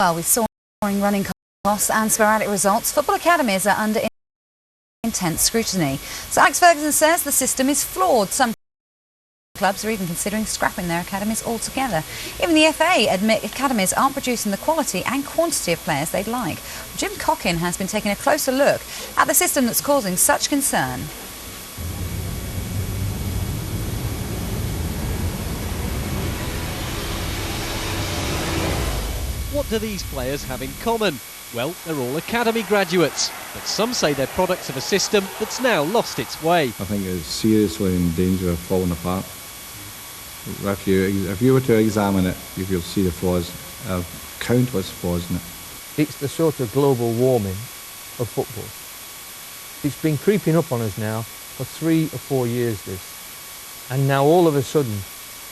Well, with soaring running costs and sporadic results, football academies are under intense scrutiny. So Alex Ferguson says the system is flawed. Some clubs are even considering scrapping their academies altogether. Even the FA admit academies aren't producing the quality and quantity of players they'd like. Jim Cockin has been taking a closer look at the system that's causing such concern. What do these players have in common? Well, they're all academy graduates, but some say they're products of a system that's now lost its way. I think it's seriously in danger of falling apart. If you were to examine it, you'll see the flaws, countless flaws in it. It's the sort of global warming of football. It's been creeping up on us now for 3 or 4 years, this. And now all of a sudden,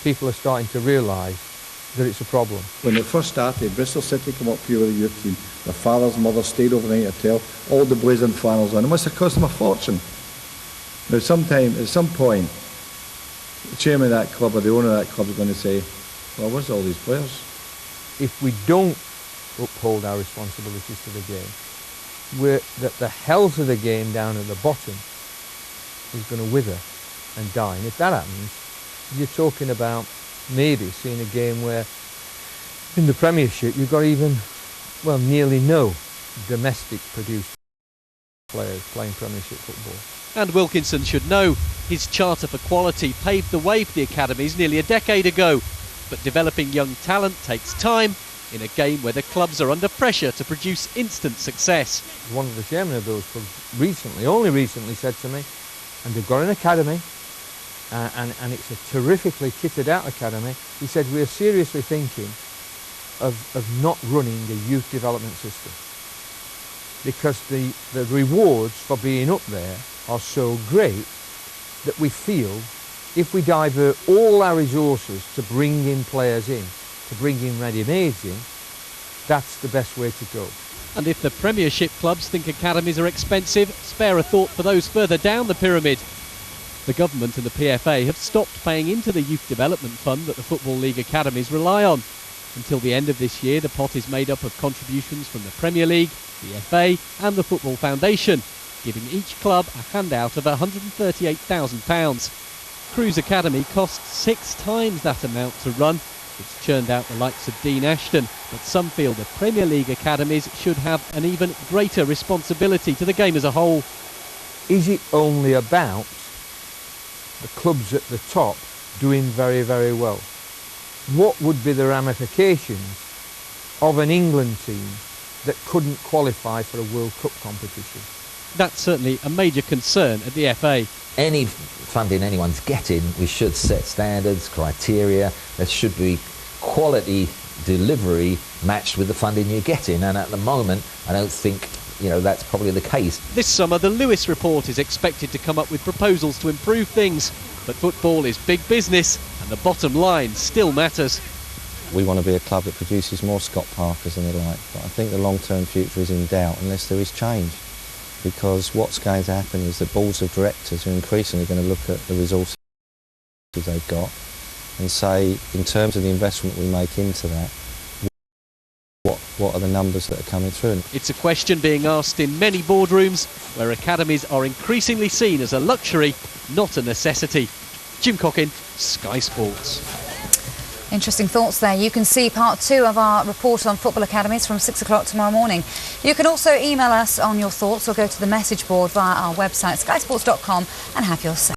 people are starting to realise that it's a problem. When it first started, Bristol City came up here with a youth team. Their fathers and mothers stayed overnight at hotel, all the blazing flannels on. It must have cost them a fortune. Now, at some point, the chairman of that club or the owner of that club is going to say, well, where's all these players? If we don't uphold our responsibilities to the game, that the health of the game down at the bottom is going to wither and die. And if that happens, you're talking about maybe seeing a game where in the Premiership you've got even, well, nearly no domestic produced players playing Premiership football. And Wilkinson should know his charter for quality paved the way for the academies nearly a decade ago. But developing young talent takes time in a game where the clubs are under pressure to produce instant success. One of the chairmen of those clubs only recently said to me, and they've got an academy, and it's a terrifically kitted out academy. He said, we're seriously thinking of not running the youth development system because the rewards for being up there are so great that we feel if we divert all our resources to bring in players in, to bring in ready-mades in, that's the best way to go. And if the Premiership clubs think academies are expensive, spare a thought for those further down the pyramid. The government and the PFA have stopped paying into the youth development fund that the Football League academies rely on. Until the end of this year, the pot is made up of contributions from the Premier League, the FA and the Football Foundation, giving each club a handout of £138,000. Crewe's academy costs 6 times that amount to run. It's churned out the likes of Dean Ashton, but some feel the Premier League academies should have an even greater responsibility to the game as a whole. Is it only about the clubs at the top doing very, very well? What would be the ramifications of an England team that couldn't qualify for a World Cup competition? That's certainly a major concern at the FA. Any funding anyone's getting, we should set standards, criteria. There should be quality delivery matched with the funding you're getting, and at the moment I don't think that's probably the case. This summer the Lewis report is expected to come up with proposals to improve things, but football is big business and the bottom line still matters. We want to be a club that produces more Scott Parkers and the like, but I think the long-term future is in doubt unless there is change, because what's going to happen is the boards of directors are increasingly going to look at the resources they've got and say, in terms of the investment we make into that, what are the numbers that are coming through? It's a question being asked in many boardrooms where academies are increasingly seen as a luxury, not a necessity. Jim Cockin, Sky Sports. Interesting thoughts there. You can see part 2 of our report on football academies from 6 o'clock tomorrow morning. You can also email us on your thoughts or go to the message board via our website skysports.com and have your say.